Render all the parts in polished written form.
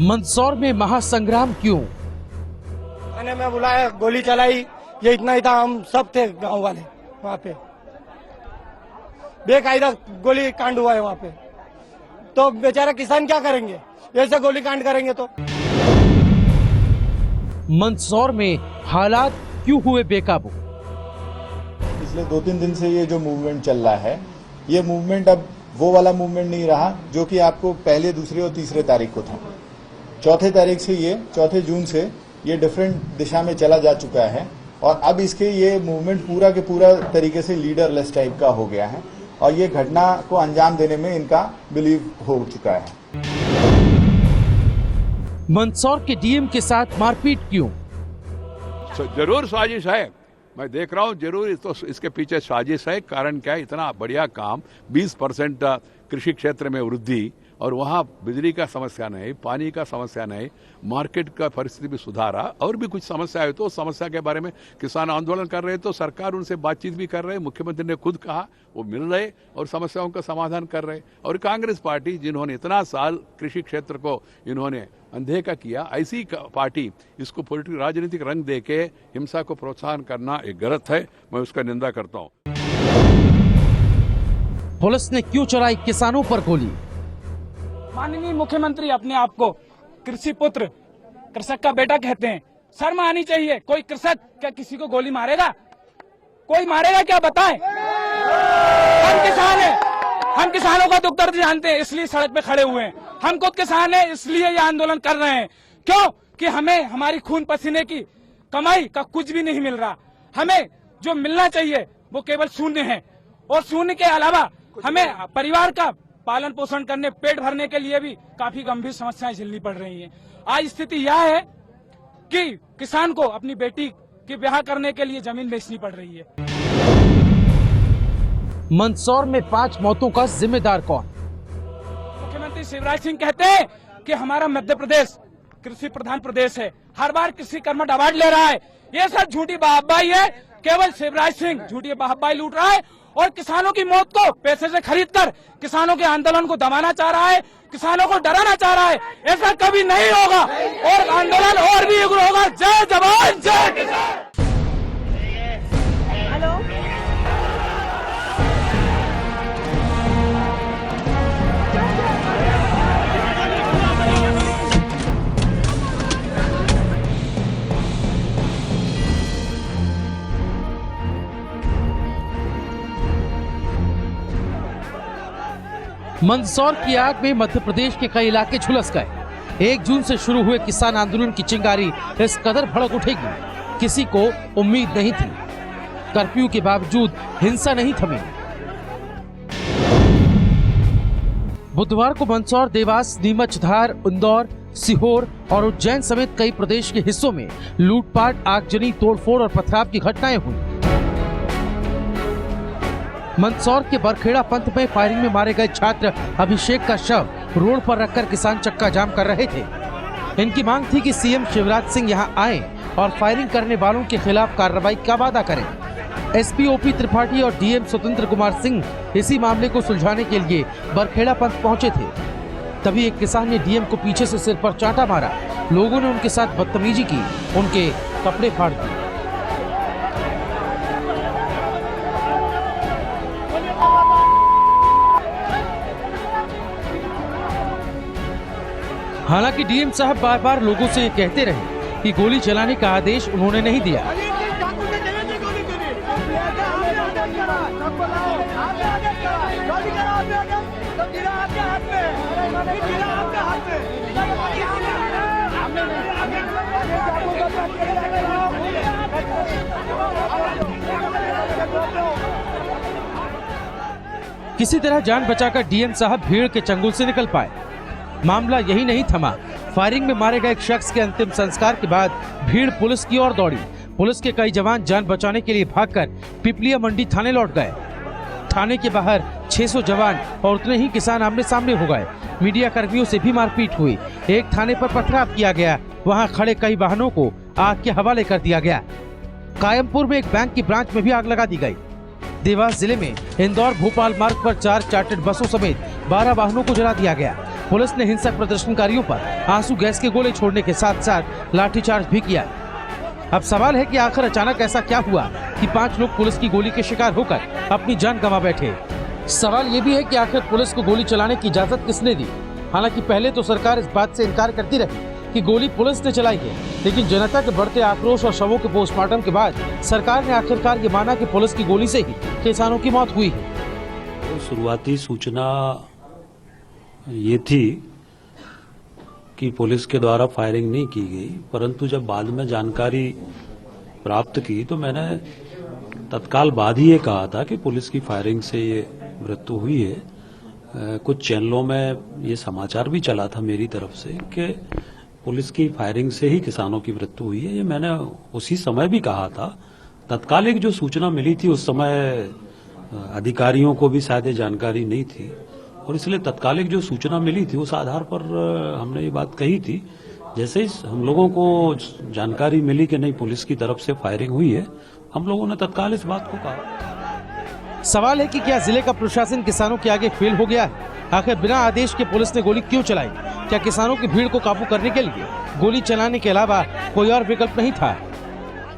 मंदसौर में महासंग्राम क्यों? थाने में बुलाया, गोली चलाई, ये इतना ही था। हम सब थे गांव वाले वहाँ पे, बेकायदा गोली कांड हुआ है वहाँ पे। तो बेचारा किसान क्या करेंगे, ऐसे गोली कांड करेंगे तो। मंदसौर में हालात क्यों हुए बेकाबू? पिछले 2-3 दिन से ये जो मूवमेंट चल रहा है, ये मूवमेंट अब वो वाला मूवमेंट नहीं रहा जो कि आपको पहले, दूसरे और तीसरे तारीख को था। 4 तारीख से ये 4 जून से ये डिफरेंट दिशा में चला जा चुका है और अब इसके ये मूवमेंट पूरा के पूरा तरीके से लीडरलेस टाइप का हो गया है और ये घटना को अंजाम देने में इनका बिलीव हो चुका है। मंदसौर के डीएम के साथ मारपीट क्यों? जरूर साजिश है, मैं देख रहा हूँ, जरूर तो इसके पीछे साजिश है। कारण क्या है, इतना बढ़िया काम, 20% कृषि क्षेत्र में वृद्धि और वहाँ बिजली का समस्या नहीं, पानी का समस्या नहीं, मार्केट का परिस्थिति भी सुधारा और भी कुछ समस्या है। तो समस्या के बारे में किसान आंदोलन कर रहे, तो सरकार उनसे बातचीत भी कर रहे, मुख्यमंत्री ने खुद कहा वो मिल रहे और समस्याओं का समाधान कर रहे। और कांग्रेस पार्टी जिन्होंने इतना साल कृषि क्षेत्र को इन्होंने अनदेखा किया, ऐसी पार्टी इसको पॉलिटिकल राजनीतिक रंग देके हिंसा को प्रोत्साहन करना एक गलत है, मैं उसका निंदा करता हूँ। पुलिस ने क्यों चलाई किसानों पर गोली? माननीय मुख्यमंत्री अपने आप को कृषि पुत्र, कृषक का बेटा कहते हैं, शर्म आनी चाहिए। कोई कृषक क्या किसी को गोली मारेगा? कोई मारेगा क्या, बताएं? हम किसान हैं, हम किसानों का दुख दर्द जानते हैं, इसलिए सड़क पे खड़े हुए हैं। हम खुद किसान हैं, इसलिए ये आंदोलन कर रहे हैं। क्यों? कि हमें हमारी खून पसीने की कमाई का कुछ भी नहीं मिल रहा। हमें जो मिलना चाहिए वो केवल शून्य है और शून्य के अलावा हमें परिवार का पालन पोषण करने, पेट भरने के लिए भी काफी गंभीर समस्याएं झेलनी पड़ रही हैं। आज स्थिति यह है कि किसान को अपनी बेटी के ब्याह करने के लिए जमीन बेचनी पड़ रही है। मंदसौर में 5 मौतों का जिम्मेदार कौन? मुख्यमंत्री शिवराज सिंह कहते हैं कि हमारा मध्य प्रदेश कृषि प्रधान प्रदेश है, हर बार कृषि कर्मठ अवार्ड ले रहा है। ये सब झूठी बाहबाई है, केवल शिवराज सिंह झूठी बाहबाई लूट रहा है और किसानों की मौत को पैसे से खरीदकर किसानों के आंदोलन को दबाना चाह रहा है, किसानों को डराना चाह रहा है। ऐसा कभी नहीं होगा और आंदोलन और भी उग्र होगा। जय जवान जय किसान। मंदसौर की आग में मध्य प्रदेश के कई इलाके झुलस गए। 1 जून से शुरू हुए किसान आंदोलन की चिंगारी इस कदर भड़क उठेगी, किसी को उम्मीद नहीं थी। कर्फ्यू के बावजूद हिंसा नहीं थमी। बुधवार को मंदसौर, देवास, नीमच, धार, इंदौर, सीहोर और उज्जैन समेत कई प्रदेश के हिस्सों में लूटपाट, आगजनी, तोड़फोड़ और पथराव की घटनाएं हुई। मंदसौर के बरखेड़ा पंथ में फायरिंग में मारे गए छात्र अभिषेक का शव रोड पर रखकर किसान चक्का जाम कर रहे थे। इनकी मांग थी कि सीएम शिवराज सिंह यहां आए और फायरिंग करने वालों के खिलाफ कार्रवाई का वादा करें। एसपी ओपी त्रिपाठी और डीएम स्वतंत्र कुमार सिंह इसी मामले को सुलझाने के लिए बरखेड़ा पंथ पहुंचे थे। तभी एक किसान ने डीएम को पीछे से सिर पर चांटा मारा। लोगों ने उनके साथ बदतमीजी की, उनके कपड़े फाड़ दिए। हालांकि डीएम साहब बार बार लोगों से कहते रहे कि गोली चलाने का आदेश उन्होंने नहीं दिया। किसी तरह जान बचाकर डीएम साहब भीड़ के चंगुल से निकल पाए। मामला यही नहीं थमा। फायरिंग में मारे गए एक शख्स के अंतिम संस्कार के बाद भीड़ पुलिस की ओर दौड़ी। पुलिस के कई जवान जान बचाने के लिए भागकर पिपलिया मंडी थाने लौट गए। थाने के बाहर 600 जवान और उतने ही किसान आमने सामने हो गए। मीडिया कर्मियों से भी मारपीट हुई। एक थाने पर पथराव किया गया, वहां खड़े कई वाहनों को आग के हवाले कर दिया गया। कायमपुर में एक बैंक की ब्रांच में भी आग लगा दी गई। देवास जिले में इंदौर भोपाल मार्ग पर 4 चार्टर्ड बसों समेत 12 वाहनों को जला दिया गया। पुलिस ने हिंसक प्रदर्शनकारियों पर आंसू गैस के गोले छोड़ने के साथ साथ लाठीचार्ज भी किया। अब सवाल है कि आखिर अचानक ऐसा क्या हुआ कि 5 लोग पुलिस की गोली के शिकार होकर अपनी जान गंवा बैठे। सवाल ये भी है कि आखिर पुलिस को गोली चलाने की इजाजत किसने दी। हालांकि पहले तो सरकार इस बात से इनकार करती रही कि गोली पुलिस ने चलाई है, लेकिन जनता के बढ़ते आक्रोश और शवों के पोस्टमार्टम के बाद सरकार ने आखिरकार ये माना कि पुलिस की गोली से ही किसानों की मौत हुई है। तो शुरुआती सूचना ये थी कि पुलिस के द्वारा फायरिंग नहीं की गई, परंतु जब बाद में जानकारी प्राप्त की तो मैंने तत्काल बाद ही ये कहा था कि पुलिस की फायरिंग से ये मृत्यु हुई है। कुछ चैनलों में ये समाचार भी चला था मेरी तरफ से कि पुलिस की फायरिंग से ही किसानों की मृत्यु हुई है। ये मैंने उसी समय भी कहा था। तत्कालिक जो सूचना मिली थी उस समय अधिकारियों को भी शायद जानकारी नहीं थी और इसलिए तत्कालिक जो सूचना मिली थी उस आधार पर हमने ये बात कही थी। जैसे ही हम लोगों को जानकारी मिली कि नहीं पुलिस की तरफ से फायरिंग हुई है, हम लोगों ने तत्काल इस बात को कहा। सवाल है कि क्या जिले का प्रशासन किसानों के आगे फेल हो गया है? आखिर बिना आदेश के पुलिस ने गोली क्यों चलाई? क्या किसानों की भीड़ को काबू करने के लिए गोली चलाने के अलावा कोई और विकल्प नहीं था?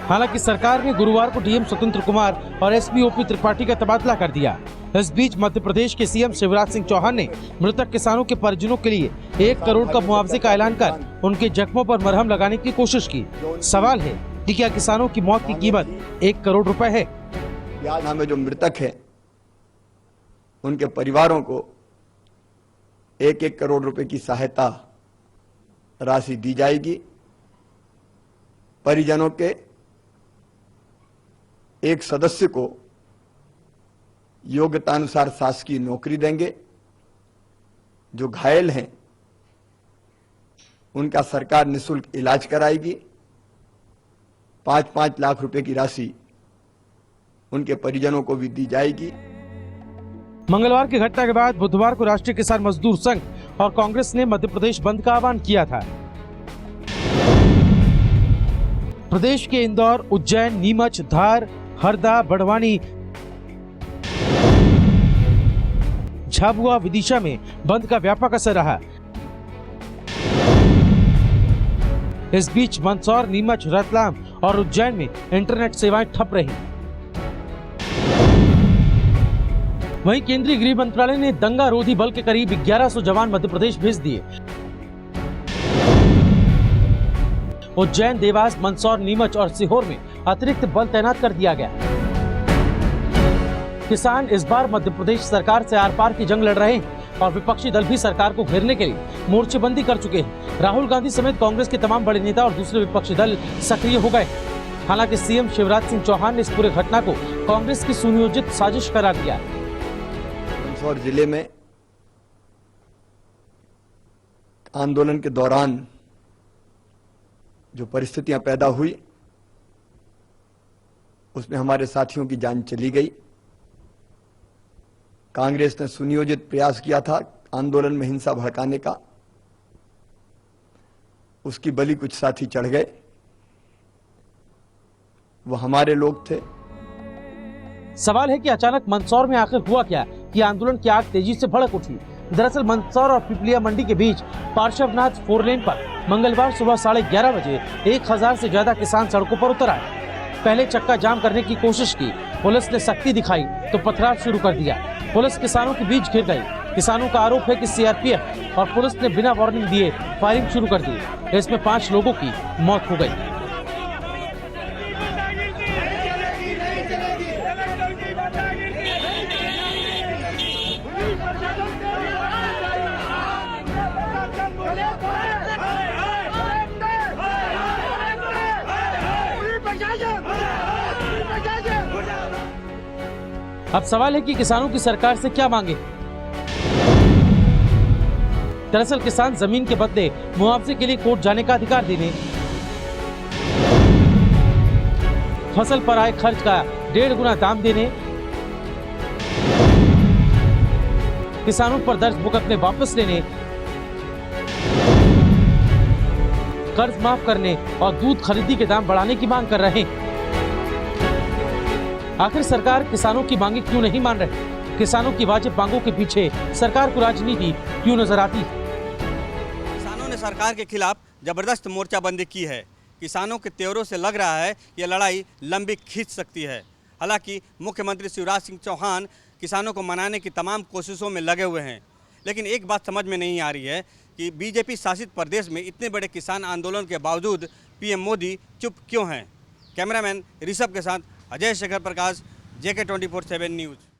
हालांकि सरकार ने गुरुवार को डीएम स्वतंत्र कुमार और एसपी ओपी त्रिपाठी का तबादला कर दिया। इस बीच मध्य प्रदेश के सीएम शिवराज सिंह चौहान ने मृतक किसानों के परिजनों के लिए 1 करोड़ का मुआवजे का ऐलान कर उनके जख्मों पर मरहम लगाने की कोशिश की। सवाल है कि क्या किसानों की मौत की कीमत 1 करोड़ रुपए है? यहाँ में जो मृतक है उनके परिवारों को 1-1 करोड़ रुपए की सहायता राशि दी जाएगी। परिजनों के एक सदस्य को योग्यतानुसार शासकीय नौकरी देंगे। जो घायल हैं उनका सरकार निःशुल्क इलाज कराएगी। 5-5 लाख रुपए की राशि उनके परिजनों को भी दी जाएगी। मंगलवार की घटना के बाद बुधवार को राष्ट्रीय किसान मजदूर संघ और कांग्रेस ने मध्य प्रदेश बंद का आह्वान किया था। प्रदेश के इंदौर, उज्जैन, नीमच, धार, हरदा, बड़वानी, झाबुआ, विदिशा में बंद का व्यापक असर रहा। इस बीच मंदसौर, नीमच, रतलाम और उज्जैन में इंटरनेट सेवाएं ठप रही। वहीं केंद्रीय गृह मंत्रालय ने दंगा रोधी बल के करीब 1100 जवान मध्य प्रदेश भेज दिए। उज्जैन, देवास, मंदसौर, नीमच और सीहोर में अतिरिक्त बल तैनात कर दिया गया। किसान इस बार मध्य प्रदेश सरकार से आर पार की जंग लड़ रहे हैं और विपक्षी दल भी सरकार को घेरने के लिए मोर्चेबंदी कर चुके हैं। राहुल गांधी समेत कांग्रेस के तमाम बड़े नेता और दूसरे विपक्षी दल सक्रिय हो गए। हालांकि सीएम शिवराज सिंह चौहान ने इस पूरे घटना को कांग्रेस की सुनियोजित साजिश करार दिया। मंदसौर जिले में आंदोलन के दौरान जो परिस्थितियां पैदा हुई उसमें हमारे साथियों की जान चली गई। कांग्रेस ने सुनियोजित प्रयास किया था आंदोलन में हिंसा भड़काने का। उसकी बलि कुछ साथी चढ़ गए। वो हमारे लोग थे। सवाल है कि अचानक मंदसौर में आखिर हुआ क्या कि आंदोलन की आग तेजी से भड़क उठी। दरअसल मंदसौर और पिपलिया मंडी के बीच पार्श्वनाथ 4 लेन पर मंगलवार सुबह 11:30 बजे 1000 से ज्यादा किसान सड़कों पर उतर आए। पहले चक्का जाम करने की कोशिश की। पुलिस ने सख्ती दिखाई तो पथराव शुरू कर दिया। पुलिस किसानों के बीच घिर गई। किसानों का आरोप है कि सीआरपीएफ और पुलिस ने बिना वार्निंग दिए फायरिंग शुरू कर दी। इसमें 5 लोगों की मौत हो गई। अब सवाल है कि किसानों की सरकार से क्या मांगे। दरअसल किसान जमीन के बदले मुआवजे के लिए कोर्ट जाने का अधिकार देने, फसल पर आए खर्च का 1.5 गुना दाम देने, किसानों पर दर्ज मुकदमे वापस लेने, कर्ज माफ करने और दूध खरीदी के दाम बढ़ाने की मांग कर रहे हैं। आखिर सरकार किसानों की मांगे क्यों नहीं मान रही? किसानों की वाजिब मांगों के पीछे सरकार को राजनीति क्यों नजर आती है? सरकार के खिलाफ जबरदस्त मोर्चाबंदी की है। किसानों के तेवरों से लग रहा है कि यह लड़ाई लंबी खींच सकती है। हालांकि मुख्यमंत्री शिवराज सिंह चौहान किसानों को मनाने की तमाम कोशिशों में लगे हुए हैं, लेकिन एक बात समझ में नहीं आ रही है कि बीजेपी शासित प्रदेश में इतने बड़े किसान आंदोलन के बावजूद पीएम मोदी चुप क्यों हैं। कैमरामैन ऋषभ के साथ अजय शेखर प्रकाश, JK 24/7 न्यूज़।